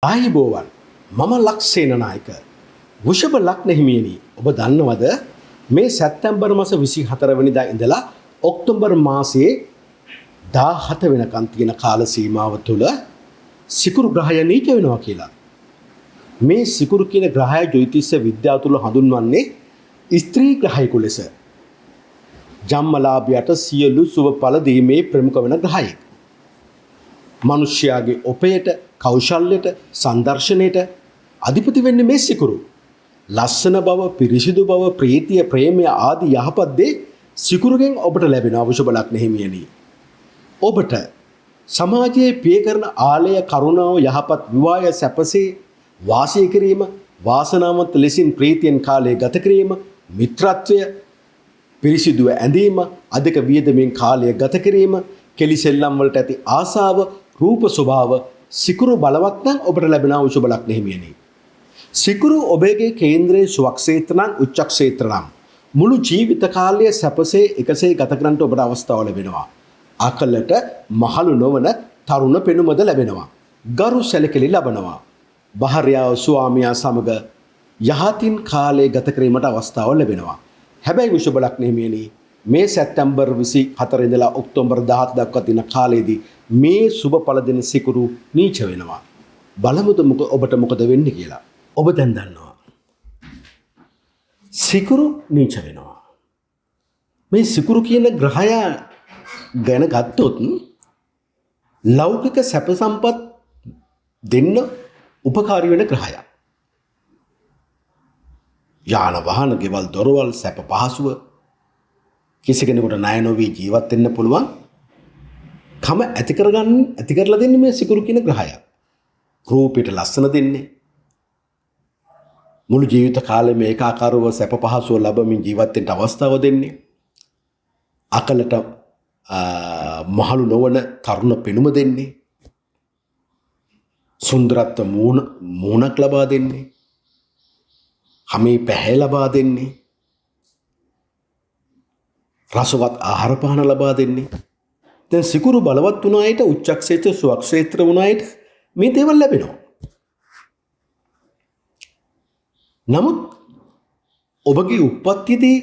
ආයිබෝවන් මම ලක්ෂේන නායක වෘෂභ ලග්න හිමියනි ඔබ දන්නවද මේ සැප්තැම්බර් මාස 24 වෙනිදා ඉඳලා ඔක්තෝබර් මාසයේ 17 වෙනකන් තියෙන කාල සීමාව තුළ සිකුරු ග්‍රහය නීච වෙනවා කියලා. මේ සිකුරු කියන ග්‍රහය ජ්‍යොතිෂ විද්‍යාව තුළ හඳුන්වන්නේ ස්ත්‍රී ග්‍රහයක ලෙස. ජන්මලාභයට සියලු සුබ ඵල දීමේ ප්‍රමුඛ වෙන ග්‍රහයෙක්. මනුෂ්‍යයාගේ ඔපයට කෞශල්‍යයට සංදර්ශනයට අධිපති වෙන්නේ මේ සිකුරු. ලස්සන බව, පිරිසිදු බව, ප්‍රීතිය, ප්‍රේමය ආදී යහපත් දේ සිකුරුගෙන් ඔබට ලැබෙනවා වෘෂභ ලග්න හිමියනි. ඔබට සමාජයේ පිය කරන ආලය කරුණාව යහපත් විවාහය සැපසේ වාසය කිරීම, වාසනාවන්ත ලෙසින් ප්‍රීතියෙන් කාලය ගත කිරීම, මිත්‍රත්වය, පිරිසිදුව ඇඳීම, අධික වියදමින් කාලය ගත කිරීම, කෙලිසෙල්ලම් වලට ඇති ආසාව, රූප ස්වභාව සිකුරු බලවත් නම් ඔබට ලැබෙන වෘෂභ ලග්න හිමියනි. සිකුරු ඔබගේ කේන්ද්‍රයේ සුවක්ෂේත්‍ර නම් උච්චක්ෂේත්‍ර නම් මුළු ජීවිත කාලය සැපසේ එකසේ ගත කරන්නට ඔබට අවස්ථාව ලැබෙනවා. අකලට මහලු නොවන තරුණ පෙනුමද ලැබෙනවා. ගරු සැලකිලි ලබනවා. භාර්යාව ස්වාමියා සමග යහතින් කාලය ගත කිරීමට අවස්ථාව ලැබෙනවා. හැබැයි වෘෂභ ලග්න හිමියනි මේ සැප්තැම්බර් 24 ඉඳලා ඔක්තෝබර් 17 දක්වා තියෙන කාලයේදී මේ සුබ ඵල දෙන සිකුරු නීච වෙනවා. බලමුද ඔබට මොකද වෙන්නේ කියලා. ඔබ දැන් දන්නවා. සිකුරු නීච වෙනවා. මේ සිකුරු කියන ග්‍රහය ගැන ගත්තොත් ලෞකික සැප සම්පත් දෙන්න උපකාරී වෙන ග්‍රහයක්. යාන වාහන, ගෙවල් දොරවල්, සැප පහසුව කිසි කෙනෙකුට ණය නොවි ජීවත් වෙන්න පුළුවන් කම ඇති කරලා දෙන්නේ මේ සිකුරු කියන ග්‍රහය. රූපයට ලස්සන දෙන්නේ. මුළු ජීවිත කාලෙම ඒකාකාරව සැප පහසුව ලැබමින් ජීවත් වෙන්න අවස්ථාව දෙන්නේ. අකලට මහලු නොවන තරුණ පෙනුම දෙන්නේ. සුන්දරත්ව මූණක් ලබා දෙන්නේ. හැමේ පැහැ ලබා දෙන්නේ. රසවත් ආහාර පාන ලබා දෙන්නේ. දැන් සිකුරු බලවත් වුණ අයට, උච්චක්ෂේත්‍ර සුවක්ෂේත්‍ර වුණ අයට මේ දේවල් ලැබෙනවා. නමුත් ඔබගේ උප්පත්තියේදී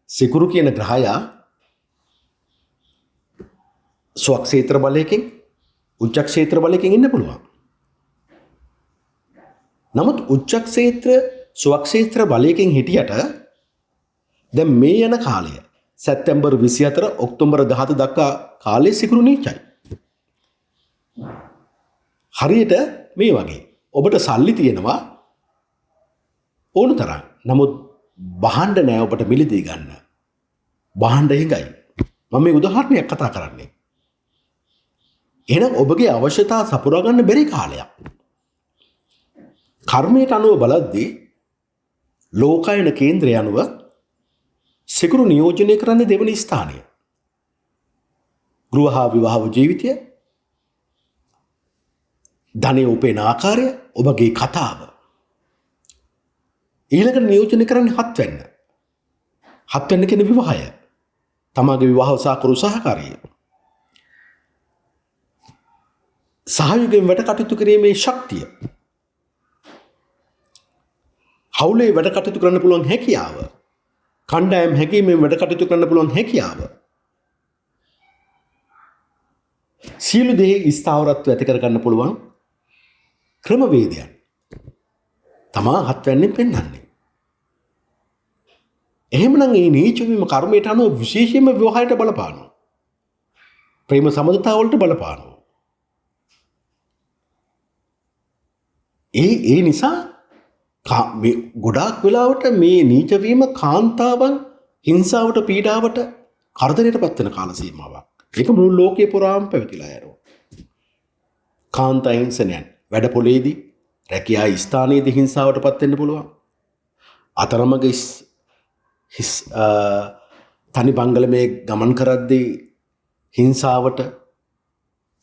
සිකුරු කියන ග්‍රහය සුවක්ෂේත්‍ර බලයකින්, උච්චක්ෂේත්‍ර බලයකින් ඉන්න පුළුවන්. නමුත් උච්චක්ෂේත්‍ර සුවක්ෂේත්‍ර බලයකින් හිටියට දැන් මේ යන කාලය සැප්තැම්බර් 24 ඔක්තෝබර් 17 දක්වා කාලේ සිකුරු නීචයි. හරියට මේ වගේ ඔබට සල්ලි තියෙනවා ඕන තරම්. නමුත් බහන්න නෑ ඔබට මිලදී ගන්න. බහන්න හිඟයි. මම මේ උදාහරණයක් කතා කරන්නේ. එහෙනම් ඔබගේ අවශ්‍යතා සපුරා ගන්න බැරි කාලයක්. කර්මයට අනුව බලද්දී ලෝකායන කේන්ද්‍රය අනුව සිකුරු නියෝජනය කරන්නේ දෙවනි ස්ථානය. ගෘහ විවාහ ජීවිතය, ධනෙ උපේන ආකාරය, ඔබගේ කතාව. ඊළඟට නියෝජනය කරන්නේ 7 වෙන්න. 7 වෙන්න කියන විවාහය. තමාගේ විවාහ සාකරු සහකාරිය. සහයෝගයෙන් වැඩ කටයුතු කිරීමේ ශක්තිය. හවුලේ වැඩ කටයුතු කරන්න පුළුවන් හැකියාව. කණ්ඩායම් හැකීමෙන් වැඩ කටයුතු කරන්න පුළුවන් හැකියාව. සියලු දේ ස්ථාවරත්වය ඇති කරගන්න පුළුවන් ක්‍රමවේදයන් තමා 7 වෙනින් පෙන්වන්නේ. එහෙමනම් මේ නීච වීම කර්මයට අනුව විශේෂයෙන්ම විවාහයට බලපානවා. ප්‍රේම සම්බන්ධතාව වලට බලපානවා. ඒ නිසා මේ ගොඩාක් වෙලාවට මේ නීච වීම කාන්තාවන් හිංසාවට, පීඩාවට, කරදරයට පත් වෙන කාල සීමාවක්. ඒක මුළු ලෝකේ පුරාම පැවතිලා යනවා. කාන්තා හිංසනයන් වැඩපොලේදී, රැකියා ස්ථානයේදී හිංසාවට පත් වෙන්න පුළුවන්. අතරමඟ තනි බංගලමේ ගමන් කරද්දී හිංසාවට,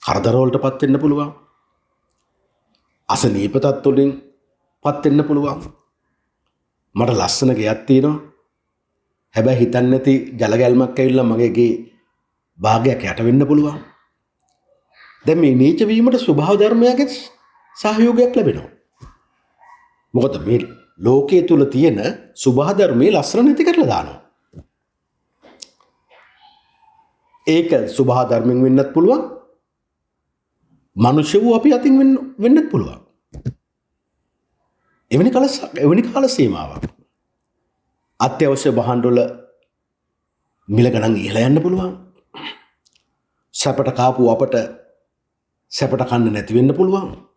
කරදරවලට පත් වෙන්න පුළුවන්. අසනීප තත්ත්වවලින් පත් වෙන්න පුළුවන්. මට ලස්සන ගෙයක් තියෙනවා. හැබැයි හිතන්නේ නැති ජල ගැල්මක් ඇවිල්ලා මගේ ගේ භාගයක් යට වෙන්න පුළුවන්. දැන් මේ නීච වීමට ස්වභාව ධර්මයක සහයෝගයක් ලැබෙනවා. මොකද මේ ලෝකයේ තුල තියෙන සුභා ධර්මයේ ලස්සන නැති කරලා දානවා. ඒක සුභා ධර්මෙන් වෙන්නත් පුළුවන්. මනුෂ්‍ය වූ අපි අතින් වෙන්නත් පුළුවන්. එවැනි කාල සීමාවක්. අත්‍යවශ්‍ය භාණ්ඩවල මිල ගණන් ඉහළ යන්න පුළුවන්. සැපට කාපු අපට සැපට කන්න නැති වෙන්න පුළුවන්.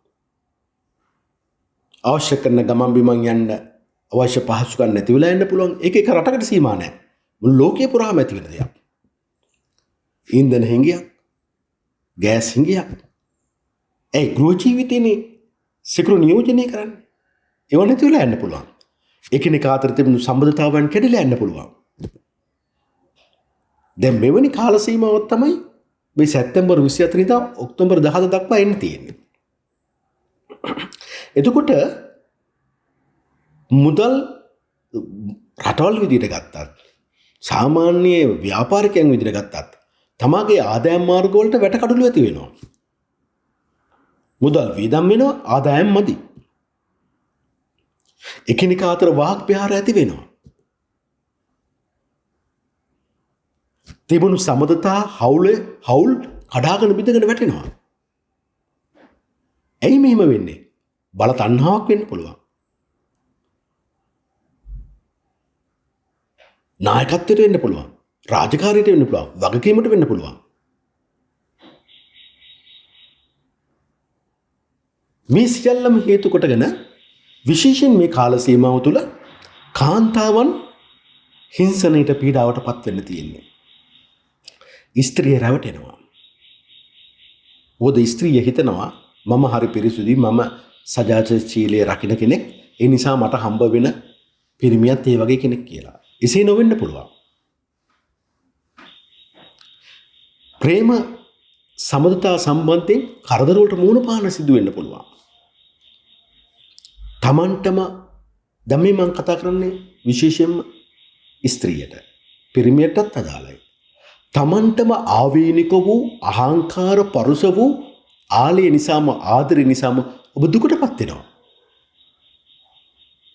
අවශ්‍ය කරන ගමන් බිමන් යන්න අවශ්‍ය පහසුකම් නැති වෙලා යන්න පුළුවන්. ඒක එක රටකට සීමා නැහැ. මුළු ලෝකයේ පුරාම ඇති වෙන දෙයක්. ඉන්ධන හිඟයක්, ගෑස් හිඟයක්. ඒ ගෘහ ජීවිතේනේ සිකුරු නියෝජනය කරන්නේ. ඒව නැති වෙලා යන්න පුළුවන්. එකිනෙකා අතර තිබුණු සම්බන්ධතාවයන් කැඩිලා යන්න පුළුවන්. දැන් මෙවැනි කාල සීමාවක් තමයි මේ සැප්තැම්බර් 24 ඉඳන් ඔක්තෝබර් 10 දක්වා එන්න තියෙන්නේ. එතකොට මුදල් රටවල් විදිහට ගත්තත් සාමාන්‍ය ව්‍යාපාරිකයන් විදිහට ගත්තත් තමාගේ ආදායම් මාර්ග වලට වැටකඩලු ඇති වෙනවා. මුදල් වීදම් වෙනවා, ආදායම් මදි. එකිනෙකා අතර වාක් ප්‍රහාර ඇති වෙනවා. තිබුණු සමදතා හවුල් කඩාගෙන බිඳගෙන වැටෙනවා. ඇයි මෙහෙම වෙන්නේ? බල තණ්හාවක් වෙන්න පුළුවන්. නායකත්වයට වෙන්න පුළුවන්. රාජකාරියට වෙන්න පුළුවන්. වගකීමට වෙන්න පුළුවන්. මේ සියල්ලම හේතු කොටගෙන විශේෂයෙන් මේ කාල සීමාව තුළ කාන්තාවන් හිංසනයට පීඩාවට පත් වෙන්න තියෙන්නේ. ස්ත්‍රිය රැවටෙනවා. මොකද ස්ත්‍රිය හිතනවා මම හරි පිරිසුදුයි, මම සදාචාරශීලී රකින්න කෙනෙක්, ඒ නිසා මට හම්බ වෙන පිරිමියත් ඒ වගේ කෙනෙක් කියලා. එසේ නොවෙන්න පුළුවන්. ප්‍රේම සමදතා සම්බන්ධයෙන් කරදර වලට මුහුණ පාන සිදු වෙන්න පුළුවන්. තමන්ටම දැන් මේ මම කතා කරන්නේ විශේෂයෙන්ම ස්ත්‍රියට, පිරිමියටත් අදාළයි. තමන්ටම ආවේනික වූ අහංකාර පරුස වූ ආලය නිසාම, ආදරය නිසාම ඔබ දුකටපත් වෙනවා.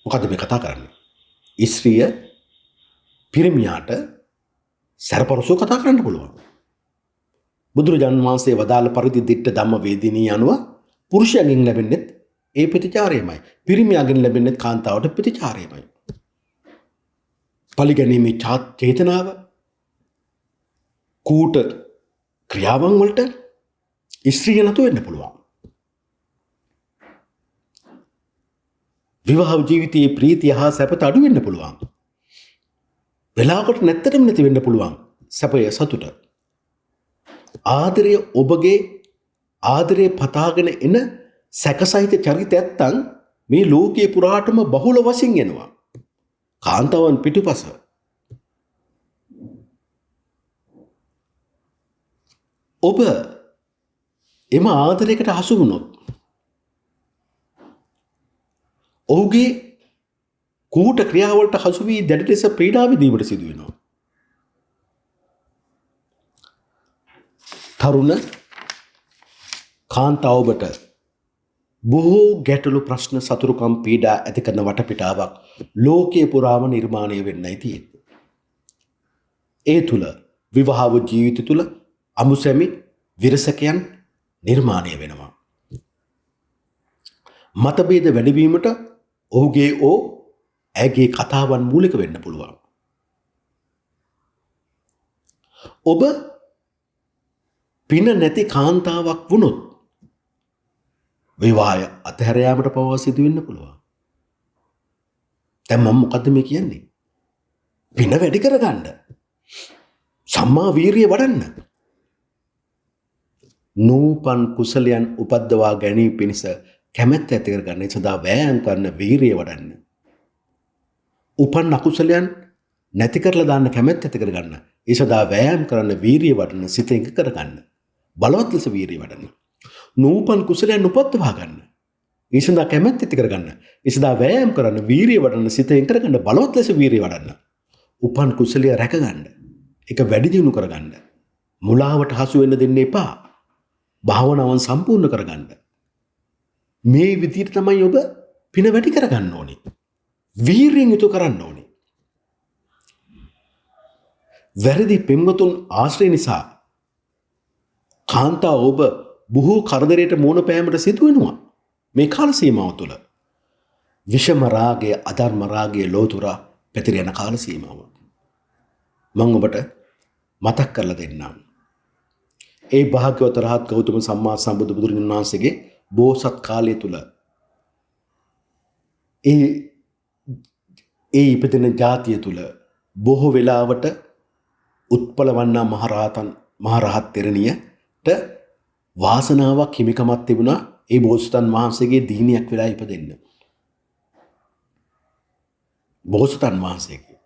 මොකද මේ කතා කරන්නේ? ස්ත්‍රිය පිරිමියාට සැරපරුසව කතා කරන්න පුළුවන්. බුදුරජාණන් වහන්සේ වදාළ පරිදි දිට්ඨ ධම්ම වේදිනී අනුව පුරුෂයන්ගෙන් ලැබෙන්නේ ඒ ප්‍රතිචාරයමයි. පිරිමියාගෙන් ලැබෙන්නේ කාන්තාවට ප්‍රතිචාරයමයි. පරිගැනීමේ චේතනාව කූට ක්‍රියාවන් වලට ස්ත්‍රිය නතු වෙන්න පුළුවන්. විවාහ ජීවිතයේ ප්‍රීතිය හා සැපත අඩු වෙන්න පුළුවන්. වෙලාවකට නැත්තටම නැති වෙන්න පුළුවන් සැපය, සතුට. ආදරය ඔබගේ ආදරය පතාගෙන එන සැකසහිත චරිත ඇත්තන් මේ ලෝකයේ පුරාටම බහුල වශයෙන් එනවා. කාන්තාවන් පිටුපස. ඔබ එම ආදරයකට හසු වුණොත් ඔහුගේ කූට ක්‍රියාවලට හසු වී දැඩි ලෙස පීඩා විඳීමට සිදු වෙනවා. තරුණ කාන්තාව ඔබට බොහෝ ගැටලු, ප්‍රශ්න, සතුරුකම්, පීඩා ඇති කරන වටපිටාවක් ලෝකයේ පුරාම නිර්මාණය වෙන්නයි තියෙන්නේ. ඒ තුල විවාහ ජීවිත තුල අමුසැමි විරසකයන් නිර්මාණය වෙනවා. මතභේද වැඩිවීමට ඔහුගේ ඇගේ කතාවන් මූලික වෙන්න පුළුවන්. ඔබ පින නැති කාන්තාවක් වුණොත් විවාහය අතහැර යාමට පවා සිදු වෙන්න පුළුවන්. දැන් මම මොකද්ද මේ කියන්නේ? පින වැඩි කරගන්න. සම්මා වීරිය වඩන්න. නූපන් කුසලයන් උපද්දවා ගැනීම පිණිස කැමැත්ත ඇති කරගන්න. ඒ සඳහා වෑයම් කරන, වීරිය වඩන්න. උපන් අකුසලයන් නැති කරලා දාන්න කැමැත්ත ඇති කරගන්න. ඒ සඳහා වෑයම් කරන්න, වීරිය වඩන්න, සිත එක කරගන්න. බලවත් ලෙස වීරිය වඩන්න. නූපන් කුසලයන් උපද්දවා ගන්න. ඒ සඳහා කැමැත්ත ඇති කරගන්න. ඒ සඳහා වෑයම් කරන්න, වීරිය වඩන්න, සිත එක කරගන්න, බලවත් ලෙස වීරිය වඩන්න. උපන් කුසලය රැකගන්න. ඒක වැඩි දියුණු කරගන්න. මුලාවට හසු වෙන්න දෙන්න එපා. භාවනාවන් සම්පූර්ණ කරගන්න. මේ විදිහට තමයි ඔබ පින වැඩි කරගන්න ඕනේ. වීරියෙන් යුතු කරන්න ඕනේ. වැරදි පෙම්වතුන් ආශ්‍රය නිසා කාන්තා ඔබ බොහෝ කරදරයට මුහුණ පෑමට සිදු වෙනවා මේ කාල සීමාව තුළ. විෂම රාගය, අධර්ම රාගය ලෝතුරා පැතිර යන කාල සීමාව. මම ඔබට මතක් කරලා දෙන්නම්. ඒ භාග්‍යවත රහත් ගෞතම සම්මා සම්බුදු බුදුරජාණන් වහන්සේගේ බෝසත් කාලය තුල ඒ ඉපදෙන ජාතිය තුල බොහෝ වෙලාවට උත්පලවන්නා මහරහත් තෙරණියට වාසනාවක් හිමිකමක් තිබුණා ඒ බෝසතන් වහන්සේගේ දීනියක් වෙලා ඉපදෙන්න. බෝසතන් වහන්සේගේ.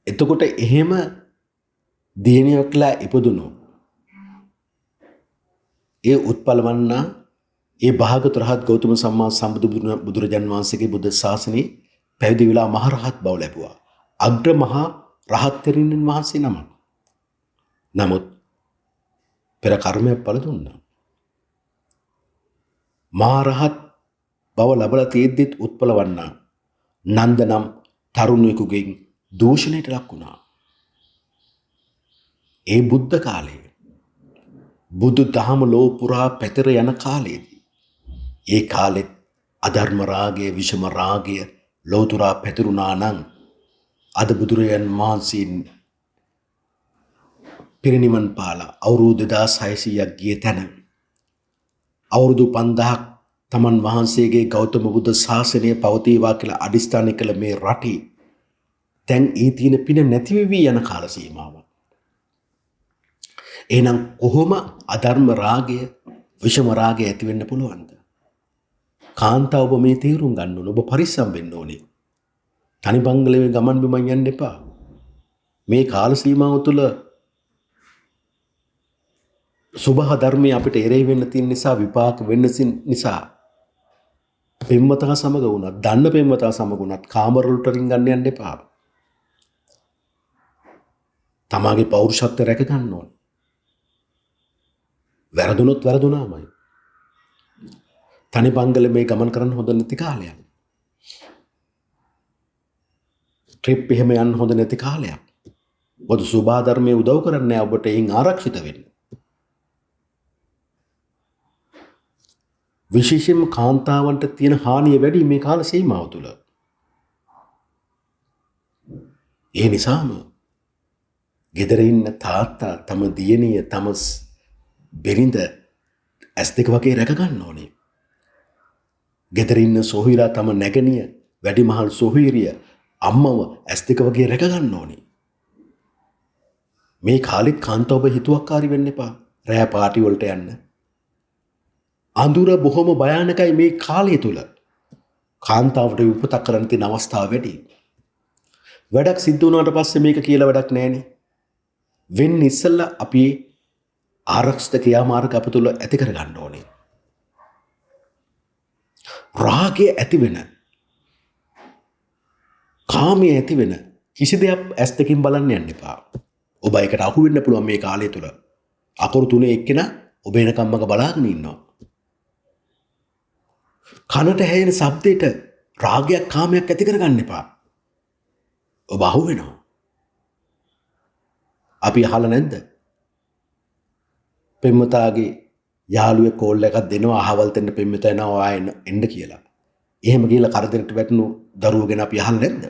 එතකොට එහෙම දියණියක්ලා ඉපදුණු ඒ උත්පලවන්නා ඒ භාගතුන් රහත් ගෞතම සම්මා සම්බුදු බුදුරජාන් වහන්සේගේ බුද්ධ ශාසනයේ පැවිදි වෙලා මහරහත් බව ලැබුවා. අග්‍ර මහා රහත් තෙරණින් වහන්සේ නමක්. නමුත් පෙර කර්මයක් පළ දුන්නා. මහරහත් බව ලැබලා තියෙද්දිත් උත්පලවන්නා නන්ද නම් තරුණයෙකුගෙන් දූෂණයට ලක් වුණා. ඒ බුද්ධ කාලයේ බුදු දහම ලෝ පුරා පැතිර යන කාලයේදී ඒ කාලෙත් අධර්ම රාගය, විෂම රාගය ලෝතුරා පැතිරුණා නම් අද බුදුරජාන් වහන්සේ පිරිනිවන් පාලා අවුරුදු 2600ක් ගිය තැන අවුරුදු 5000ක් තමන් වහන්සේගේ ගෞතම බුද්ධ ශාසනය පවතිවා කියලා අදිස්ථාන කළ මේ රටේ දැන් ඒ තියෙන පින නැති වෙවි යන කාල සීමාවක්. එහෙනම් කොහොම අධර්ම රාගය, විෂම රාගය ඇති වෙන්න පුළුවන්ද? කාන්තාව ඔබ මේ තීරුම් ගන්න ඕන. ඔබ පරිස්සම් වෙන්න ඕනේ. තනි බංගලේ ගමන් බිමන් යන්න එපා. මේ කාල සීමාව තුළ සුභ ධර්මයේ අපිට එරෙහි වෙන්න තියෙන නිසා, විපාක වෙන්න නිසා පෙම්වතා සමග වුණත්, දන්න පෙම්වතා සමග වුණත් කාමරවලට රින්ගන්න යන්න එපා. තමාගේ පෞරුෂත්වය රැක ගන්න ඕනේ. වැරදුනොත් වැරදුනාමයි. තනි බංගල මේ ගමන් කරන්න හොඳ නැති කාලයක්. ට්‍රිප් එහෙම යන්න හොඳ නැති කාලයක්. මොකද සුභා ධර්මයේ උදව් කරන්නේ ඔබට එයින් ආරක්ෂිත වෙන්න. විශේෂයෙන්ම කාන්තාවන්ට තියෙන හානිය වැඩි මේ කාල සීමාව තුළ. ඒ නිසාම ගෙදර ඉන්න තාත්තා තම දියණිය තම බිරිඳ ඇස් දෙක වගේ රැක ගන්න ඕනේ. ගෙදර ඉන්න සොහොයුරා තම නැගණිය වැඩිමහල් සොහොයුරිය අම්මව ඇස් දෙක වගේ රැක ගන්න ඕනේ. මේ කාලෙත් කාන්තාව ඔබ හිතුවක්කාරී වෙන්න එපා. රෑ පාටි වලට යන්න. අඳුර බොහොම භයානකයි මේ කාලය තුල. කාන්තාවට විපතක් කරන්න තියෙන අවස්ථාව වැඩි. වැඩක් සිද්ධ වුණාට පස්සේ මේක කියලා වැඩක් නැහැනේ. වෙන්නේ ඉස්සෙල්ලා අපි ආරක්ෂිත ක්‍රියාමාර්ග අප තුළ ඇති කර ගන්න ඕනේ. රාගය ඇති වෙන, කාමය ඇති වෙන කිසි දෙයක් ඇස් දෙකින් බලන්න යන්න එපා. ඔබ ඒකට අහු වෙන්න පුළුවන් මේ කාලය තුළ. අකුරු තුනේ එක්කෙනා ඔබ එනකම්මක බලාගෙන ඉන්නවා. කනට ඇහෙන ශබ්දයට රාගයක් කාමයක් ඇති කරගන්න එපා. ඔබ අහු වෙනවා. අපි අහලා නැද්ද? පෙම්වතාගේ යාළුවෙක් කෝල් එකක් දෙනවා අහවල් දෙන්න පෙම්වතා එනවා ආයෙ එන්න කියලා. එහෙම කියලා කරදරට වැටුණු දරුවෝ ගැන අපි අහලා නැද්ද?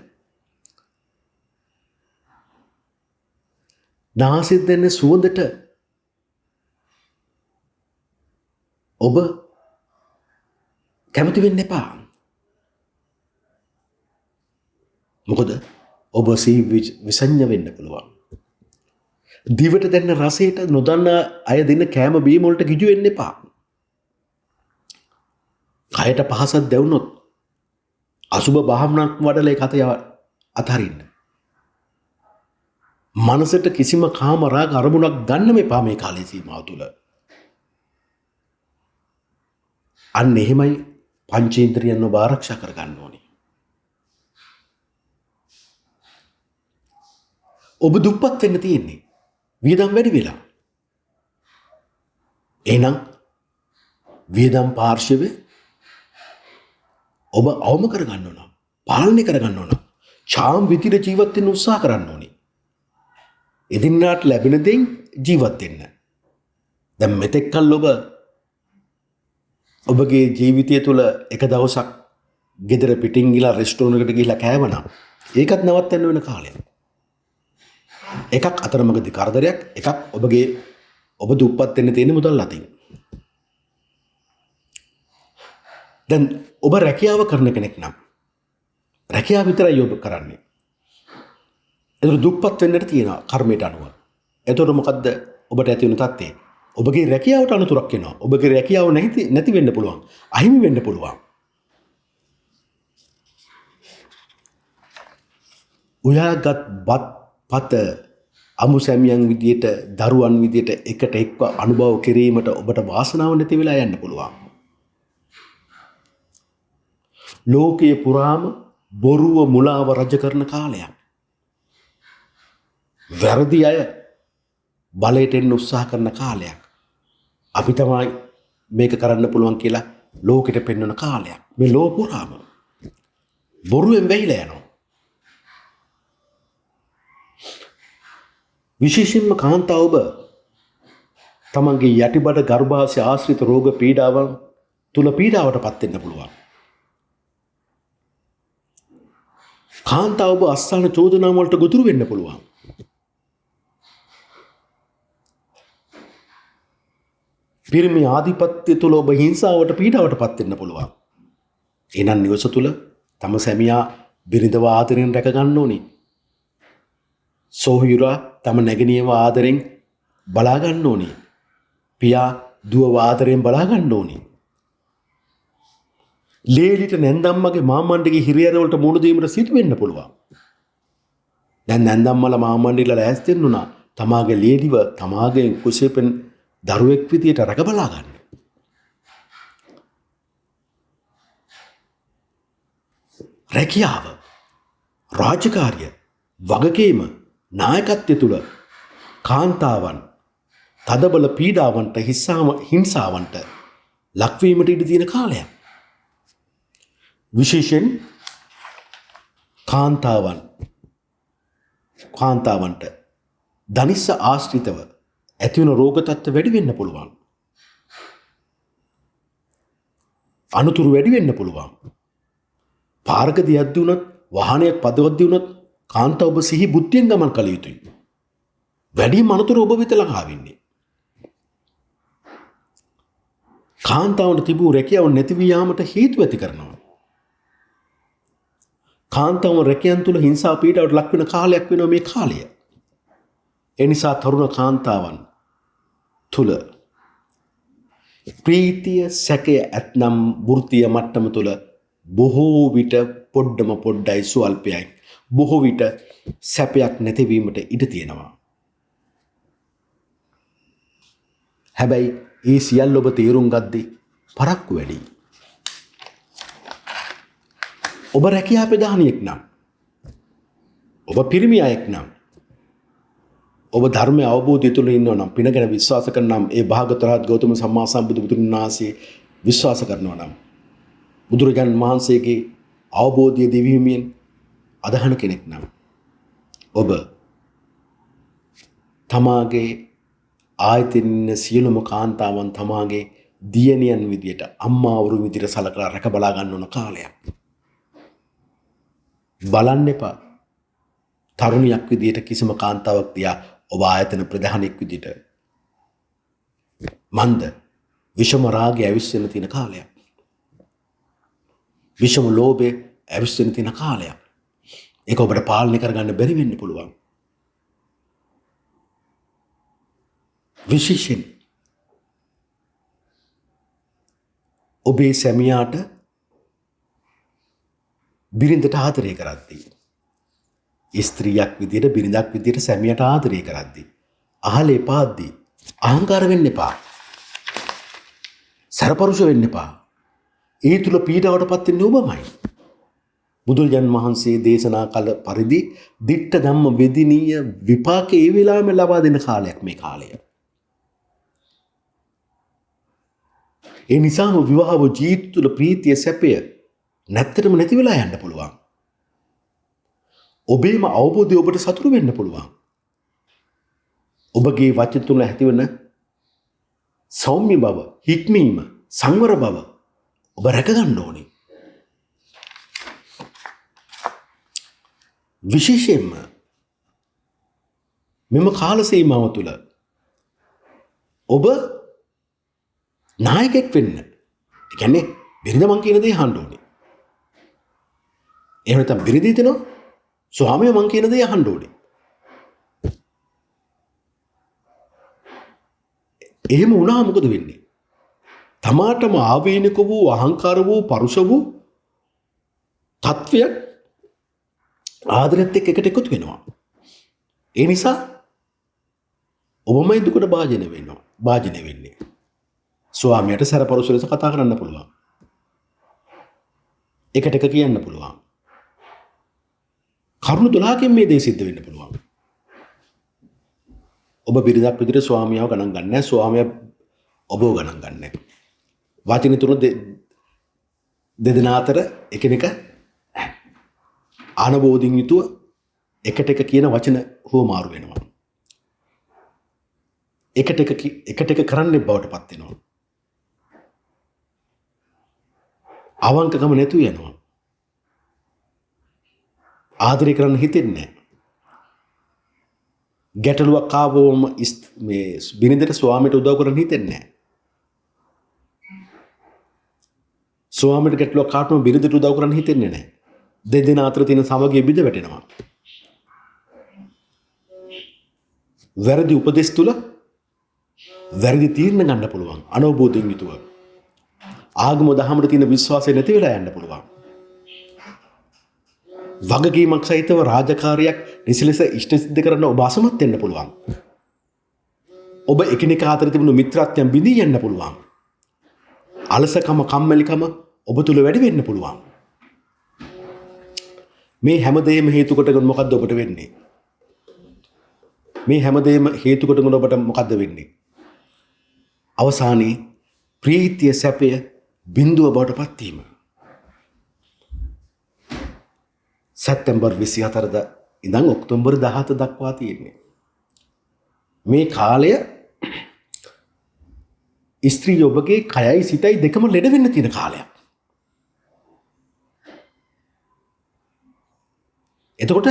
නාසයෙන් දෙන සුවඳට ඔබ කැමති වෙන්න එපා. මොකද ඔබ විසඤ්ඤ වෙන්න පුළුවන්. දිවට දැනෙන රසයට නොදන්නා අය දෙන කෑම බීම වලට ගිජු වෙන්න එපා. කයට පහසක් දැවුනොත් අසුබ භාවනාවක් වඩලා ඒක අතහරින්න. මනසට කිසිම කාම රාග අරමුණක් ගන්න මෙපා මේ කාලේ සීමාව තුළ. අන්න එහෙමයි පංචේන්ද්‍රියන් ඔබ ආරක්ෂා කර ගන්න ඕනේ. ඔබ දුප්පත් වෙන්න තියෙන්නේ. වියදම් වැඩි වෙලා. එහෙනම් වියදම් පාර්ශවය ඔබ අවම කරගන්න ඕන. පාලනය කරගන්න ඕන. ඡාම් විදිහට ජීවත් වෙන්න උත්සාහ කරන්න ඕනේ. එදිනට ලැබෙන දෙයින් ජීවත් වෙන්න. දැන් මෙතෙක් කල් ඔබගේ ජීවිතය තුළ එක දවසක් ගෙදර පිටින් ගිහලා රෙස්ටෝරන්ට් එකට ගිහලා කෑවනම් ඒකත් නවත්තන්න වෙන කාලයක්. එකක් අතරමඟදී කරදරයක්, එකක් ඔබ දුප්පත් වෙන්න තියෙන මුදල් අතින්. දැන් ඔබ රැකියාව කරන කෙනෙක් නම් රැකියාව විතරයි ඔබ කරන්නේ. ඒක දුප්පත් වෙන්නට තියෙනවා කර්මයට අනුව. එතකොට මොකද්ද ඔබට ඇති වෙන තත්ත්වය? ඔබගේ රැකියාවට අනුතුරක් වෙනවා. ඔබගේ රැකියාව නැති වෙන්න පුළුවන්. අහිමි වෙන්න පුළුවන්. උයාගත් පත අමුසැමියන් විදියට දරුවන් විදියට එකට එක්ව අනුභව කිරීමට ඔබට වාසනාව නැති වෙලා යන්න පුළුවන්. ලෝකයේ පුරාම බොරුව මුලාව රජ කරන කාලයක්. වැරදි අය බලයට එන්න උත්සාහ කරන කාලයක්. අපි තමයි මේක කරන්න පුළුවන් කියලා ලෝකෙට පෙන්වන කාලයක්. මේ ලෝක පුරාම බොරුවෙන් වැහිලා යනවා. විශේෂයෙන්ම කාන්තාව ඔබ තමන්ගේ යටිබඩ ගර්භාෂය ආශ්‍රිත රෝග පීඩාවන් තුල පීඩාවටපත් වෙන්න පුළුවන්. කාන්තාව ඔබ අස්ථාන චෝදනා වලට ගොදුරු වෙන්න පුළුවන්. පිරිමි ආධිපත්‍ය තුල ඔබ හිංසාවට පීඩාවටපත් වෙන්න පුළුවන්. එහෙනම් නිවස තුල තම සැමියා බිරිඳව ආදරෙන් රැක ගන්න ඕනේ. සොහොයුරා තම නැගණියව ආදරෙන් බලා ගන්න ඕනේ. පියා දුවව ආදරෙන් බලා ගන්න ඕනේ. ලේලිට නැන්දම්මගේ මාමණ්ඩගේ හිරියරවලට මුහුණ දීමට සිදු වෙන්න පුළුවන්. දැන් නැන්දම්මලා මාමණ්ඩිලා ලෑස්ති වෙන්නුනා තමාගේ ලේලිව තමාගේ කුසෙපෙන් දරුවෙක් විදියට රැක බලා ගන්න. රැකියාව, රාජකාරිය, වගකීම, නායකත්වය තුළ කාන්තාවන් තදබල පීඩාවන්ට හිංසාවන්ට ලක්වීමට ඉඩ තියෙන කාලයක්. විශේෂයෙන් කාන්තාවන්ට ධනිස්ස ආශ්‍රිතව ඇතිවන රෝග තත්ත්ව වැඩි වෙන්න පුළුවන්. අනුතුරු වැඩි වෙන්න පුළුවන්. පාරකදී යද්දී වුණත් වාහනයක් පදවද්දී වුණත් කාන්තාව ඔබ සිහි බුද්ධියෙන් ගමන් කළ යුතුයි. වැඩිම අනුතුරු ඔබ වෙත ළඟා වෙන්නේ. කාන්තාවන්ට තිබූ රැකියාව නැති වී යාමට හේතු ඇති කරනවා. කාන්තාවන් රැකියන් තුල හිංසා පීඩාවට ලක් වෙන කාලයක් වෙනවා මේ කාලය. ඒ නිසා තරුණ කාන්තාවන් තුල ප්‍රීතිය සැකය ඇතනම් වෘත්තීය මට්ටම තුල බොහෝ විට පොඩ්ඩයි සුවල්පයයි. බොහෝ විට සැපයක් නැතිවීමට ඉඩ තියෙනවා. හැබැයි ඒ සියල්ල ඔබ තේරුම් ගද්දී පරක්කු වැඩි. ඔබ රැකියා ප්‍රදානියෙක් නම්, ඔබ පිරිමි අයෙක් නම්, ඔබ ධර්මය අවබෝධය තුළ ඉන්නවා නම්, පින ගැන විශ්වාස කරනවා නම්, ඒ භාගතුරාත් ගෞතම සම්මා සම්බුදු බුදුන් වහන්සේ විශ්වාස කරනවා නම්, බුදුරජාණන් වහන්සේගේ අවබෝධය දිවිහිමියෙන් අදහන කෙනෙක් නම්, ඔබ තමාගේ ආයතන සියලුම කාන්තාවන් තමාගේ දියණියන් විදියට අම්මාවරු විදියට සලකලා රැක බලා ගන්න ඕන කාලයක්. බලන්න එපා. තරුණියක් විදියට කිසිම කාන්තාවක් දිහා ඔබ ආයතන ප්‍රධානියෙක් විදියට මන්ද විෂම රාගය ඇවිස්සෙන තියෙන කාලයක්. විෂම ලෝභය ඇවිස්සෙන තියෙන කාලයක්. ඒක ඔබට පාලනය කරගන්න බැරි වෙන්න පුළුවන්. විශේෂයෙන් ඔබේ සැමියාට බිරිඳට ආදරය කරද්දී, ස්ත්‍රියක් විදියට බිරිඳක් විදියට සැමියාට ආදරය කරද්දී, අහලේ පාද්දී අහංකාර වෙන්න එපා. සරපරුෂ වෙන්න එපා. ඒ තුල පීඩාවටපත් වෙන්නේ ඔබමයි. බුදුරජාණන් වහන්සේ දේශනා කළ පරිදි දිට්ඨ ධම්ම වේදිනීය විපාකේ ඒ වෙලාවෙම ලබා දෙන කාලයක් මේ කාලය. ඒ නිසාම විවාහව ජීවිත තුළ ප්‍රීතිය සැපය නැත්තටම නැති වෙලා යන්න පුළුවන්. ඔබේම අවබෝධය ඔබට සතුරු වෙන්න පුළුවන්. ඔබගේ වචන තුළ ඇතිවන සෞම්‍ය බව, හික්මීම, සංවර බව ඔබ රැකගන්න ඕනේ. විශේෂයෙන්ම මෙම කාල සීමාව තුළ ඔබ නායකයෙක් වෙන්න. ඒ කියන්නේ බිරිඳ මං කියන දේ අහන්න ඕනේ. එහෙම නැත්නම් බිරිඳ හිතනවා ස්වාමියා මං කියන දේ අහන්න ඕනේ. එහෙම වුණා මොකද වෙන්නේ? තමාටම ආවේනික වූ අහංකාර වූ පරුෂ වූ තත්වයක් ආදරයත් එක්ක එකට එකතු වෙනවා. ඒ නිසා ඔබමයි දුකට භාජනය වෙන්නේ. ස්වාමියාට සැරපරුස ලෙස කතා කරන්න පුළුවන්. එකට එක කියන්න පුළුවන්. කරුණු 12කින් මේ දේ සිද්ධ වෙන්න පුළුවන්. ඔබ බිරිඳක් විදිහට ස්වාමියාව ගණන් ගන්න නැහැ. ස්වාමියා ඔබව ගණන් ගන්න නැහැ. වචන තුන දෙදෙනා අතර එකිනෙක ආනබෝධින් යුතුව එකට එක කියන වචන හුවමාරු වෙනවා. එකට එක කරන්නේ බවට පත් වෙනවා. අවංකකම නැතුව යනවා. ආදරය කරන්න හිතෙන්නේ නැහැ. ගැටලුවක් ආවම මේ බිරිඳට ස්වාමියට උදව් කරන්න හිතෙන්නේ නැහැ. ස්වාමියට ගැටලුවක් ආවම බිරිඳට උදව් කරන්න හිතෙන්නේ නැහැ. දෙදෙනා අතර තියෙන සමගිය බිඳ වැටෙනවා. වැරදි උපදෙස් තුල වැරදි තීරණ ගන්න පුළුවන්. අනවබෝධයෙන් යුතුව. ආගම දහමට තියෙන විශ්වාසය නැති වෙලා යන්න පුළුවන්. වගකීමක් සහිතව රාජකාරියක් නිසලෙස ඉෂ්ට සිද්ධ කරන්න ඔබ අසමත් වෙන්න පුළුවන්. ඔබ එකිනෙකා අතර තිබුණු මිත්‍රත්වයන් බිඳී යන්න පුළුවන්. අලසකම, කම්මැලිකම ඔබ තුල වැඩි වෙන්න පුළුවන්. මේ හැමදේම හේතු කොටගෙන මොකද්ද ඔබට වෙන්නේ? මේ හැමදේම හේතු කොටගෙන ඔබට මොකද්ද වෙන්නේ? අවසානයේ ප්‍රීතිය සැපය බිඳුව බවට පත් වීම. සැප්තැම්බර් 24 දා ඉඳන් ඔක්තෝබර් 17 දක්වා තියෙන්නේ. මේ කාලය ස්ත්‍රී ඔබගේ කයයි සිතයි දෙකම ලෙඩ වෙන්න තියෙන කාලයක්. එතකොට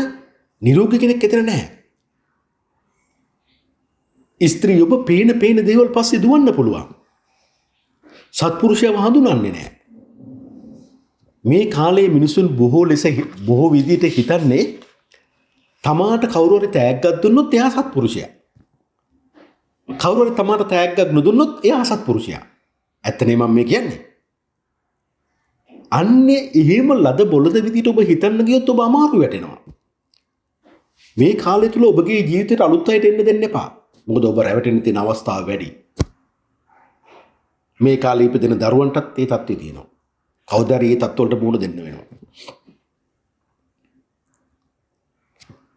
නිරෝගී කෙනෙක් එතන නැහැ. ස්ත්‍රී ඔබ පේන දේවල් පස්සේ දුවන්න පුළුවන්. සත්පුරුෂයව හඳුනන්නේ නැහැ. මේ කාලේ මිනිසුන් බොහෝ විදිහට හිතන්නේ තමාට කවුරු හරි තෑග්ගක් දුන්නොත් එයා සත්පුරුෂයා. කවුරු හරි තමාට තෑග්ගක් නොදුන්නොත් එයා අසත්පුරුෂයා. ඇත්තනේ මම මේ කියන්නේ. අන්නේ එහෙම ලද බොළඳ විදිහට ඔබ හිතන්න ගියොත් ඔබ අමාරු වැටෙනවා. මේ කාලය තුල ඔබගේ ජීවිතේට අලුත් අයට එන්න දෙන්න එපා. මොකද ඔබ රැවටෙන්න තියෙන අවස්ථාව වැඩි. මේ කාලේ ඉපදෙන දරුවන්ටත් ඒ තත්ත්වය තියෙනවා. කවදා හරි ඒ තත්ත්වවලට මුහුණ දෙන්න වෙනවා.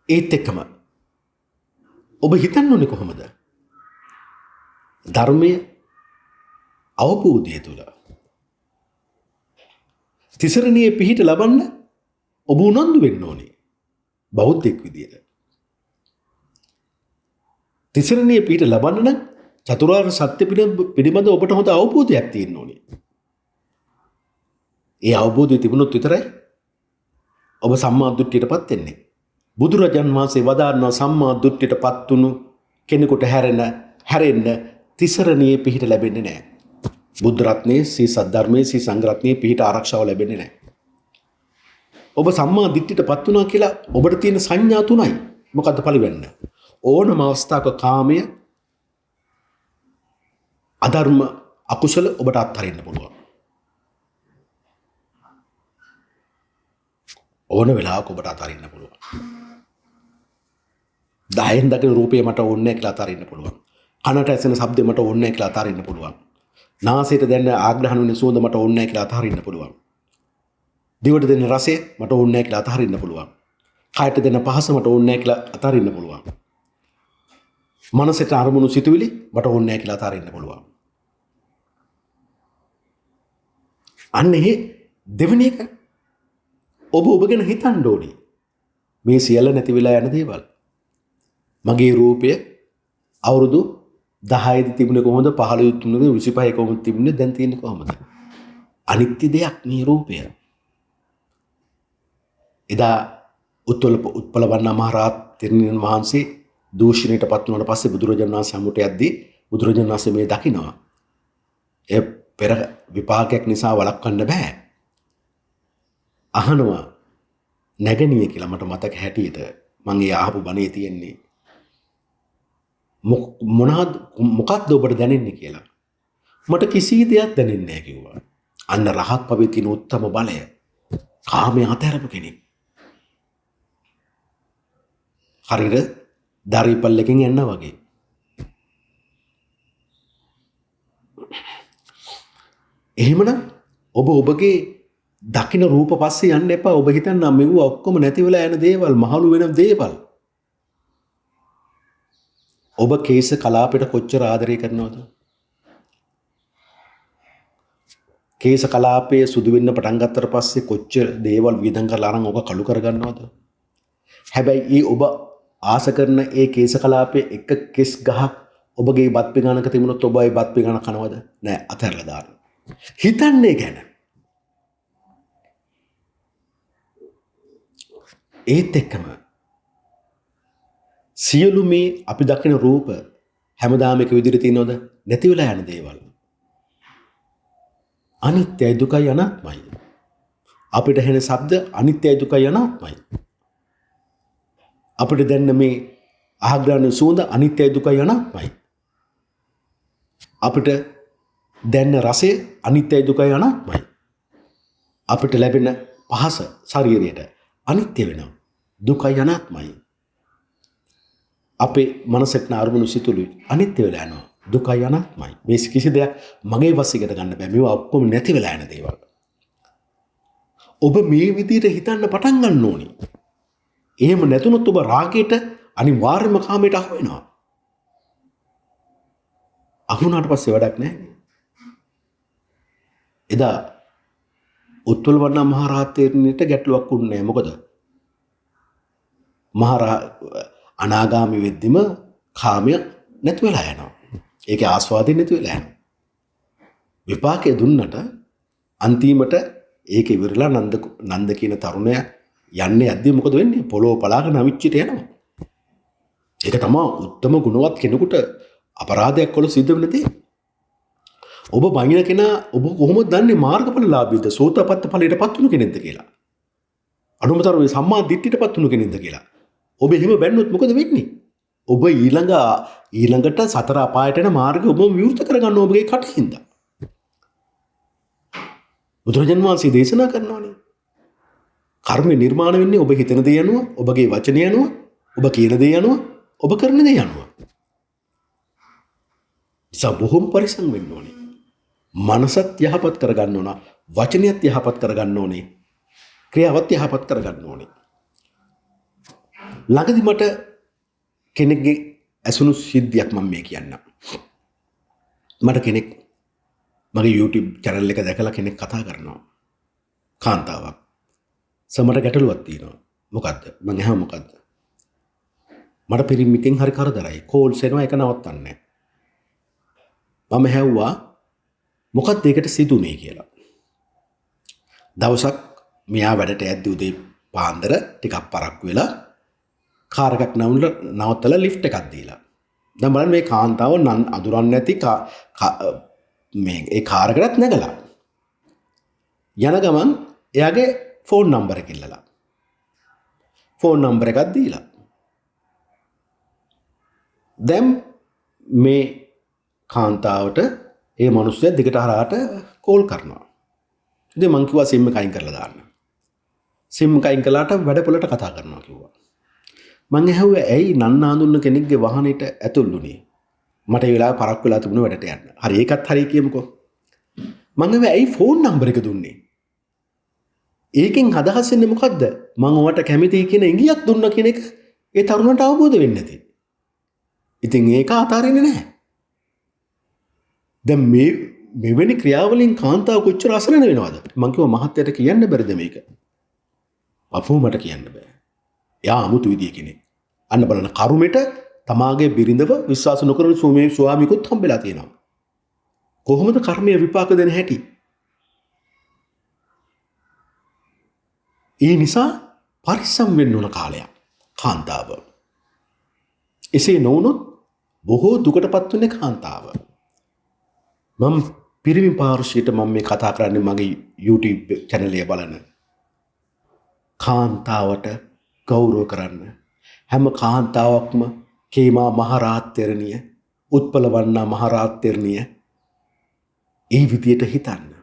ඒත් එක්කම ඔබ හිතන්න ඕනේ කොහොමද? ධර්මයේ අවබෝධය තුළ තිසරණයේ පිහිට ලබන්න ඔබ උනන්දු වෙන්න ඕනේ. බෞද්ධෙක් විදියට. තිසරණයේ පිහිට ලබන්න නම් චතුරාර්ය සත්‍ය පිළිබඳ ඔබට හොඳ අවබෝධයක් තියෙන්න ඕනේ. ඒ අවබෝධය තිබුණොත් විතරයි ඔබ සම්මා දෘෂ්ටියටපත් වෙන්නේ. බුදුරජාන් වහන්සේ වදාරන සම්මා දෘෂ්ටියටපත් වුණු කෙනෙකුට හැරෙන්න තිසරණයේ පිහිට ලැබෙන්නේ නැහැ. බුද්ධ රත්නයේ, සී සද්ධර්මයේ, සී සංඝ රත්නයේ පිහිට ආරක්ෂාව ලැබෙන්නේ නැහැ. ඔබ සම්මා දිට්ඨියටපත් වුණා කියලා ඔබට තියෙන සංඥා තුනයි. මොකද්ද පළවෙන්න? ඕනම අවස්ථාවක කාමය, අධර්ම, අකුසල ඔබට අත්හරින්න පුළුවන්. ඕන වෙලාවක ඔබට අත්හරින්න පුළුවන්. 10න් දකින රූපය මට ඕනේ නැහැ කියලා අත්හරින්න පුළුවන්. කනට ඇසෙන ශබ්දය මට ඕනේ නැහැ කියලා අත්හරින්න පුළුවන්. නාසයට දැනෙන ආග්‍රහණ වෙන සුවඳ මට ඕනේ නැහැ කියලා අත්හරින්න පුළුවන්. දිවට දැනෙන රසය මට ඕනේ නැහැ කියලා අත්හරින්න පුළුවන්. කයට දැනෙන පහස මට ඕනේ නැහැ කියලා අත්හරින්න පුළුවන්. මනසට අරමුණු සිතුවිලි මට ඕනේ නැහැ කියලා අත්හරින්න පුළුවන්. අන්න ඒ දෙවෙනි එක ඔබ ගැන හිතන්න ඕනේ. මේ සියල්ල නැති වෙලා යන දේවල්. මගේ රූපය අවුරුදු 10 දී තිබුණේ කොහොමද? 15 දී තිබුණේ 25 කොහොමද තිබුණේ? දැන් තියෙන්නේ කොහොමද? අනිත්‍ය දෙයක් මේ රූපය. එදා උත්පලවන්න මහරහත් තෙරණියන් වහන්සේ දූෂණයට පත් වුණාට පස්සේ බුදුරජාණන් වහන්සේ හමුට යද්දී බුදුරජාණන් වහන්සේ මේ දකිනවා. ඒ පෙර විපාකයක් නිසා වළක්වන්න බෑ. අහනවා නැගණිය කියලා මට මතක හැටියට මම ඒ අහපු බණේ තියෙන්නේ මොකක්ද ඔබට දැනෙන්නේ කියලා. මට කිසි දෙයක් දැනෙන්නේ නැහැ කිව්වා. අන්න රහත් භවයේ තියෙන උත්තම බලය. කාමයේ අතහැරපු කෙනෙක්. හරියට දරිපල්ලකින් යන්න වගේ. එහෙමනම් ඔබගේ දකින්න රූප පස්සේ යන්න එපා. ඔබ හිතන්න මෙව ඔක්කොම නැති වෙලා යන දේවල්, මහලු වෙන දේවල්. ඔබ කේස කලාපයට කොච්චර ආදරය කරනවද? කේස කලාපයේ සුදු වෙන්න පටන් ගත්තට පස්සේ කොච්චර දේවල් වියදම් කරලා අරන් ඔබ කළු කරගන්නවද? හැබැයි ඔබ ආස කරන ඒ කේස කලාපයේ එක කෙස් ගහක් ඔබගේ බත් පිඟානක තිබුණොත් ඔබ ඒ බත් පිඟාන කනවද? නෑ, අතහැරලා දානවා. හිතන්නේ ගැන. ඒත් එක්කම සියලු මේ අපි දකින රූප හැමදාම එක විදිහට තියෙනවද? නැති වෙලා යන දේවල්. අනිත්‍යයි දුකයි අනාත්මයි. අපිට හෙන ශබ්ද අනිත්‍යයි දුකයි අනාත්මයි. අපිට දැන් මේ අහග්‍රහණ සුවඳ අනිත්‍යයි දුකයි අනාත්මයි. අපිට දැන් රසය අනිත්‍යයි දුකයි අනාත්මයි. අපිට ලැබෙන පහස ශරීරයට අනිත්‍ය වෙනවා. දුකයි අනාත්මයි. අපේ මනසට අරමුණු සිතුලුයි අනිත්‍ය වෙලා යනවා. දුකයි අනාත්මයි. මේ කිසි දෙයක් මගේ වශයෙන් ගන්න බෑ. මේවා ඔක්කොම නැති වෙලා යන දේවල්. ඔබ මේ විදිහට හිතන්න පටන් ගන්න ඕනේ. එහෙම නැතුනොත් ඔබ රාගයට අනිවාර්යයෙන්ම කාමයට අහු වෙනවා. අහු වුණාට පස්සේ වැඩක් නැහැ. එදා උත්පලවන්න මහරහතන්ට ගැටලුවක් වුණේ නැහැ. මොකද අනාගාමී වෙද්දිම කාමය නැති වෙලා යනවා. ඒකේ ආස්වාදෙ නැති වෙලා යනවා. විපාකයේ දුන්නට අන්තිමට ඒක ඉවරලා නන්ද කියන තරුණයා යන්නේ යද්දී මොකද වෙන්නේ? පොළොව පලාගෙන අවිච්චිට යනවා. ඒක තමයි උත්තම ගුණවත් කෙනෙකුට අපරාධයක් කළ සිද්ධ වෙන දේ. ඔබ බයින කෙනා ඔබ කොහොමද දන්නේ මාර්ගඵලලාභීද? සෝතපට්ඨ ඵලයටපත් වුණු කෙනෙක්ද කියලා? අනුමතර වේ සම්මා දිට්ඨියටපත් වුණු කෙනෙක්ද කියලා? ඔබ එහෙම බැන්නොත් මොකද වෙන්නේ? ඔබ ඊළඟට සතර අපායට යන මාර්ගය ඔබ විවෘත කරගන්න ඔබගේ කටින්ද. බුදුරජාණන් වහන්සේ දේශනා කරනවානේ. කර්ම නිර්මාණය වෙන්නේ ඔබ හිතන දේ අනුව, ඔබගේ වචනය අනුව, ඔබ කියන දේ අනුව, ඔබ කරන දේ අනුව. බොහොම පරිස්සම් වෙන්න ඕනේ. මනසත් යහපත් කරගන්න ඕන, වචනයත් යහපත් කරගන්න ඕනේ, ක්‍රියාවත් යහපත් කරගන්න ඕනේ. ළඟදී මට කෙනෙක්ගේ ඇසුණු සිද්ධියක් මම මේ කියන්නම්. මට කෙනෙක් මගේ YouTube channel එක දැකලා කෙනෙක් කතා කරනවා. කාන්තාවක්. සමහර ගැටලුවක් තියෙනවා. මොකද්ද? මම අහුවා මොකද්ද? මට පිරිමිකෙන් හරි කරදරයි. කෝල්ස් එනවා ඒක නවත්තන්නේ නැහැ. මම ඇහුවා මොකක්ද ඒකට සිදුනේ කියලා. දවසක් මෙයා වැඩට යද්දි උදේ පාන්දර ටිකක් පරක්කු වෙලා කාර් එකක් නවත්තලා ලිෆ්ට් එකක් දීලා. දැන් බලන්න මේ කාන්තාව අඳුරන්නේ නැති මේ ඒ කාර් එකකට නැගලා. යන ගමන් එයාගේ ෆෝන් නම්බර් එක ඉල්ලලා. ෆෝන් නම්බර් එකක් දීලා. දැන් මේ කාන්තාවට ඒ මිනිස්සයා දිගට හරහාට කෝල් කරනවා. ඉතින් මං කිව්වා සිම් එක අයින් කරලා දාන්න. සිම් එක අයින් කළාට වැඩපොළට කතා කරනවා කිව්වා. මං ඇහුවා ඇයි නන්න ආඳුන්න කෙනෙක්ගේ වාහනේට ඇතුළුනේ? මට ඒ වෙලාවේ පරක් වෙලා තිබුණ වැඩට යන්න. හරි ඒකත් හරි කියමුකෝ. මං ඇහුවා ඇයි ෆෝන් නම්බර් එක දුන්නේ? ඒකෙන් අදහස් වෙන්නේ මොකද්ද? මං ඔයාට කැමතියි කියන ඉඟියක් දුන්න කියන එක ඒ තරුණට අවබෝධ වෙන්නේ නැති. ඉතින් ඒක අතාරින්නේ නැහැ. දැන් මෙවැනි ක්‍රියාවලින් කාන්තාව කොච්චර අසරණ වෙනවද? මං කිව්වා මහත්තයට කියන්න බැරිද මේක? අපෝ මට කියන්න බෑ. එයා අමුතු විදිය කෙනෙක්. අන්න බලන්න කරුමෙට තමාගේ බිරිඳව විශ්වාස නොකරන ස්වාමියෙකුත් හම්බෙලා තියෙනවා. කොහොමද කර්මයේ විපාක දෙන හැටි? ඒ නිසා පරිස්සම් වෙන්න ඕන කාලයක් කාන්තාව. එසේ නොවුනොත් බොහෝ දුකටපත් වෙන්නේ කාන්තාව. මම පිරිමි පාර්ශ්වයට මම මේ කතා කරන්නේ මගේ YouTube channel එක බලන. කාන්තාවට ගෞරව කරන්න. හැම කාන්තාවක්ම කේමා මහරාජ්‍යරණිය, උත්පලවන්නා මහරාජ්‍යරණිය ඒ විදියට හිතන්න.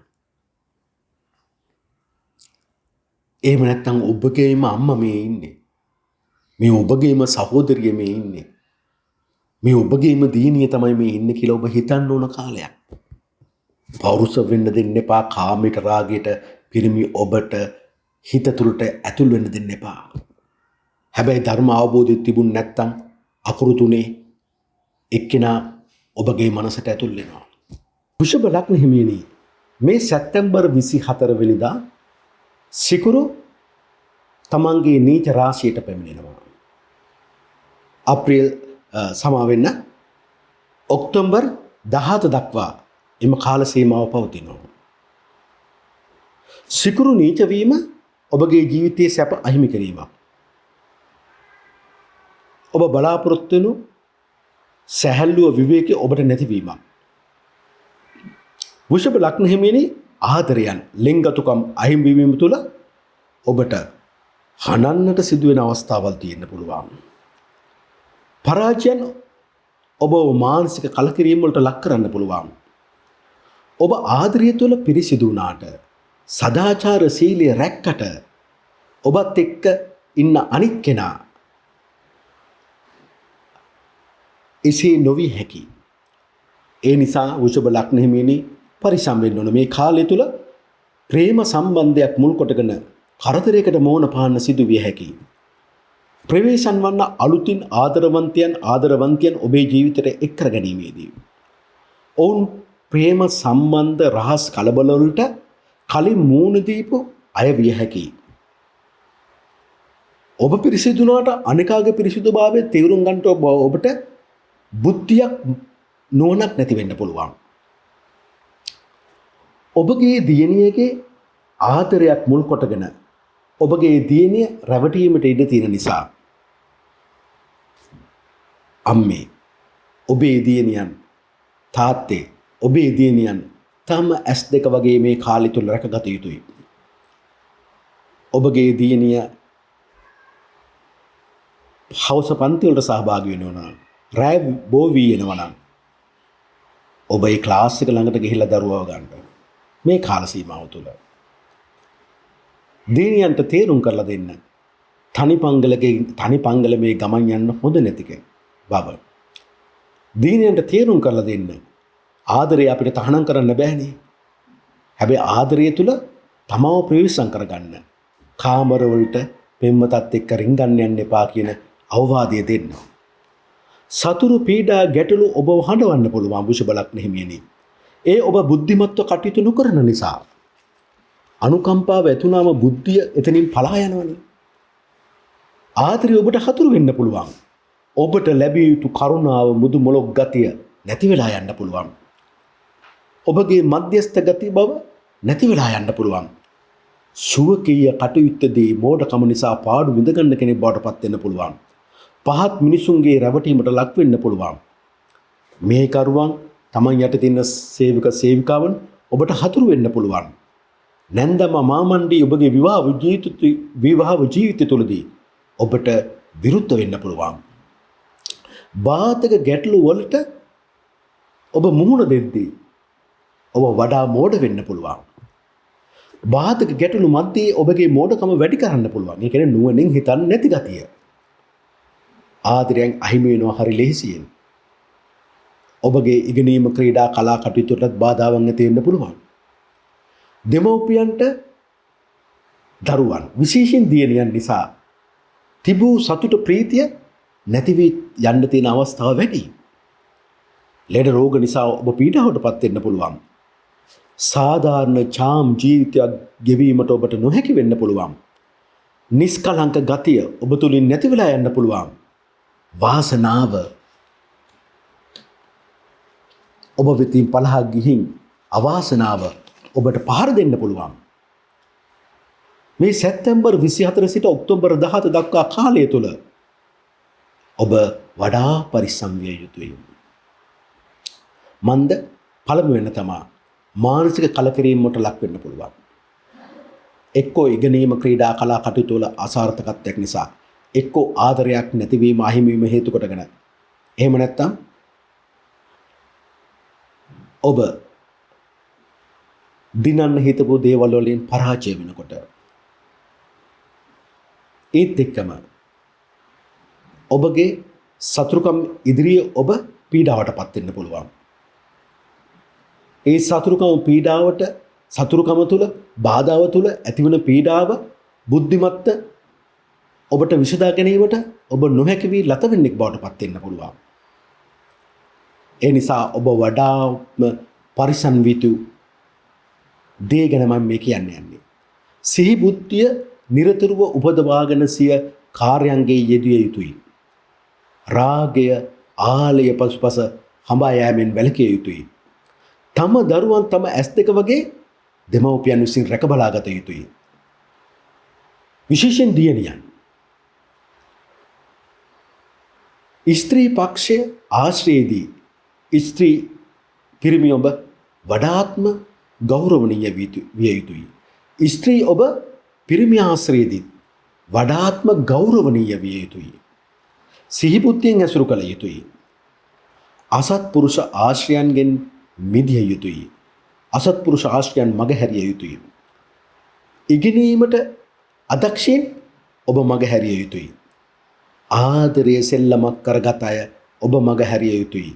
එහෙම නැත්නම් ඔබගේම අම්මා මේ ඉන්නේ. මේ ඔබගේම සහෝදරිය මේ ඉන්නේ. මේ ඔබගේම දීනිය තමයි මේ ඉන්නේ කියලා ඔබ හිතන්න ඕන කාලයක්. පෞරුෂ වෙන්න දෙන්න එපා. කාමයට රාගයට පිරිමි ඔබට හිත තුළට ඇතුල් වෙන්න දෙන්න එපා. හැබැයි ධර්ම අවබෝධය තිබුණ නැත්නම් අකුරු තුනේ එක්කෙනා ඔබගේ මනසට ඇතුල් වෙනවා. වෘෂභ ලග්න හිමියනි, මේ සැප්තැම්බර් 24 වෙනිදා සිකුරු තමන්ගේ නීච රාශියට පැමිණෙනවා. අප්‍රේල් සමාවෙන්න ඔක්තෝබර් 17 දක්වා එම කාල සීමාව පවතිනවා. සිකුරු නීච වීම ඔබගේ ජීවිතයේ සැප අහිමි කිරීමක්. ඔබ බලාපොරොත්තු වෙන සැහැල්ලුව විවේකයේ ඔබට නැතිවීමක්. වෘෂභ ලග්න හිමියනි, ආදරයන් ලිංගතුකම් අහිමි වීම තුළ ඔබට හනන්නට සිදුවෙන අවස්ථාවල් තියෙන්න පුළුවන්. පරාජයන් ඔබ මානසික කලකිරීම වලට ලක් කරන්න පුළුවන්. ඔබ ආදරය තුළ පිරිසිදු වුණාට, සදාචාර සීලය රැක්කට ඔබත් එක්ක ඉන්න අනිත් කෙනා එසේ නොවිය හැකි. ඒ නිසා වෘෂභ ලග්න හිමියනි, පරිස්සම් වෙන්න ඕන. මේ කාලය තුල ප්‍රේම සම්බන්ධයක් මුල් කොටගෙන කරදරයකට මුහුණ පාන්න සිදු විය හැකියි. ප්‍රවේශම් වන්න අලුතින් ආදරවන්තයන් ඔබේ ජීවිතයට එක් කර ගැනීමේදී ඔවුන් ප්‍රේම සම්බන්ධ රහස් කලබල වලට කලින් මූණ දීපු අය විය හැකියි. ඔබ පිරිසිදුනාට අනිකාගේ පිරිසිදුභාවය තේරුම් ගන්නට ඔබට බුද්ධියක් නුවණක් නැති වෙන්න පුළුවන්. ඔබගේ දියණියගේ ආදරයක් මුල් කොටගෙන ඔබගේ දියණිය රැවටීමට ඉඩ තියෙන නිසා අම්මේ, ඔබේ දියණියන්, තාත්තේ, ඔබේ දියණියන් තම S2 වගේ මේ කාලය තුල රැකගත යුතුයි. ඔබගේ දියණිය හවස පන්ති වලට සහභාගී වෙනවා නම්, රැ බෝ වී එනවා නම් ඔබ ඒ ක්ලාස් එක ළඟට ගිහිල්ලා දරුවව ගන්න. මේ කාල සීමාව තුළ දියණියන්ට තේරුම් කරලා දෙන්න. තනි පංගල මේ ගමන් යන්න හොඳ නැති බව. දියණියන්ට තේරුම් කරලා දෙන්න. ආදරය අපිට තහනම් කරන්න බෑනේ. හැබැයි ආදරය තුළ තමව ප්‍රවේශම් කරගන්න. කාමර වලට පෙම්වතත් එක්ක රින්ගන්න යන්න එපා කියන අවවාදය දෙන්න. සතුරු පීඩා ගැටලු ඔබව හඬවන්න පුළුවන් වෘෂභ ලග්න හිමියනි. ඒ ඔබ බුද්ධිමත්ව කටයුතු නොකරන නිසා. අනුකම්පාව ඇතුණාම බුද්ධිය එතනින් පලා යනවනේ. ආදරය ඔබට හතුරු වෙන්න පුළුවන්. ඔබට ලැබිය යුතු කරුණාව, මුදු මොලොක් ගතිය නැති වෙලා යන්න පුළුවන්. ඔබගේ මධ්‍යස්ථ ගති බව නැති වෙලා යන්න පුළුවන්. සුවකීය කටයුත්තේදී මෝඩකම නිසා පාඩු විඳගන්න කෙනෙක් බවට පත් වෙන්න පුළුවන්. පහත් මිනිසුන්ගේ රැවටීමට ලක් වෙන්න පුළුවන්. මේ කරුවන් තමන් යටතේ ඉන්න සේවක සේවිකාවන් ඔබට හතුරු වෙන්න පුළුවන්. නැන්දම මාමණ්ඩි ඔබගේ විවාහ ජීවිතය තුළදී ඔබට විරුද්ධ වෙන්න පුළුවන්. බාධක ගැටලු වලට ඔබ මුහුණ දෙද්දී ඔබ වඩා මෝඩ වෙන්න පුළුවන්. බාධක ගැටලු මැද්දේ ඔබගේ මෝඩකම වැඩි කරන්න පුළුවන්. ඒ කියන්නේ නුවණින් හිතන්නේ නැති ගතිය. ආදරයෙන් අහිමි වෙනවා හරි ලෙහෙසියෙන්. ඔබගේ ඉගෙනීම, ක්‍රීඩා, කලා කටයුතු වලට බාධාවන් ඇති වෙන්න පුළුවන්. දෙමව්පියන්ට දරුවන් විශේෂයෙන් දියණියන් නිසා තිබූ සතුට ප්‍රීතිය නැති වී යන්න තියෙන අවස්ථාව වැඩි. ලෙඩ රෝග නිසා ඔබ පීඩාවටපත් වෙන්න පුළුවන්. සාධාරණ චාම් ජීවිතයක් ගෙවීමට ඔබට නොහැකි වෙන්න පුළුවන්. නිස්කලංක ගතිය ඔබ තුලින් නැති වෙලා යන්න පුළුවන්. වාසනාව ඔබ වෙතින් පලහා ගිහින් අවාසනාව ඔබට පහර දෙන්න පුළුවන්. මේ සැප්තැම්බර් 24 සිට ඔක්තෝබර් 17 දක්වා කාලය තුල ඔබ වඩා පරිස්සම් විය යුතුයි. මන්ද පළමුවෙන් තමයි මානසික කලකිරීමකට ලක් වෙන්න පුළුවන්. එක්කෝ ඉගෙනීම ක්‍රීඩා කලා කටයුතු වල අසාර්ථකත්වයක් නිසා, එක්කෝ ආදරයක් නැතිවීම අහිමිවීම හේතු කොටගෙන, එහෙම නැත්නම් ඔබ දිනන්න හිතපු දේවල් වලින් පරාජය වෙනකොට, ඒත් එක්කම ඔබගේ සතුරුකම් ඉදිරියේ ඔබ පීඩාවටපත් වෙන්න පුළුවන්. ඒ සතුරුකම තුළ බාධාව තුළ ඇතිවන පීඩාව බුද්ධිමත්ත ඔබට විසඳා ගැනීමට ඔබ නොහැකි වී ලත වෙන්නෙක් බවට පත් වෙන්න පුළුවන්. ඒ නිසා ඔබ වඩාත්ම පරිසම් විතු දේ ගැන මම මේ කියන්නේ. සිහි බුද්ධිය නිරතුරුව උපදවාගෙන සිය කාර්යයන්ගේ යෙදිය යුතුයි. රාගය ආලය පසුපස හඹා යෑමෙන් වැළකිය යුතුයි. තම දරුවන් තම ඇස් දෙක වගේ දෙමව්පියන් විසින් රැක බලාගත යුතුයි. විශේෂයෙන් දියණියන්. ස්ත්‍රී පක්ෂය ආශ්‍රයේදී ස්ත්‍රී පිරිමි ඔබ වඩාත්ම ගෞරවනීය විය යුතුයි. ස්ත්‍රී ඔබ පිරිමි ආශ්‍රයේදී වඩාත්ම ගෞරවනීය විය යුතුයි. සිහිබුද්ධියෙන් ඇසුරු කළ යුතුයි. අසත්පුරුෂ ආශ්‍රයන්ගෙන් මිදිය යුතුයි. අසත්පුරුෂ ආශ්‍රයන් මගහැරිය යුතුයි. ඉගෙනීමට අදක්ෂයෙන් ඔබ මගහැරිය යුතුයි. ආදරය සෙල්ලමක් කරගත් අය ඔබ මගහැරිය යුතුයි.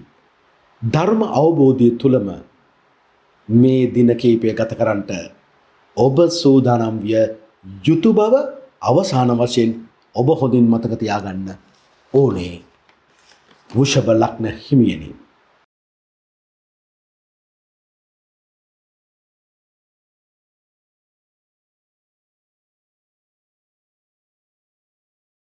ධර්ම අවබෝධය තුලම මේ දින කීපය ගත කරන්නට ඔබ සූදානම් විය යුතු බව අවසාන වශයෙන් ඔබ හොඳින් මතක තියාගන්න ඕනේ. වෘෂභ ලග්න හිමියනි.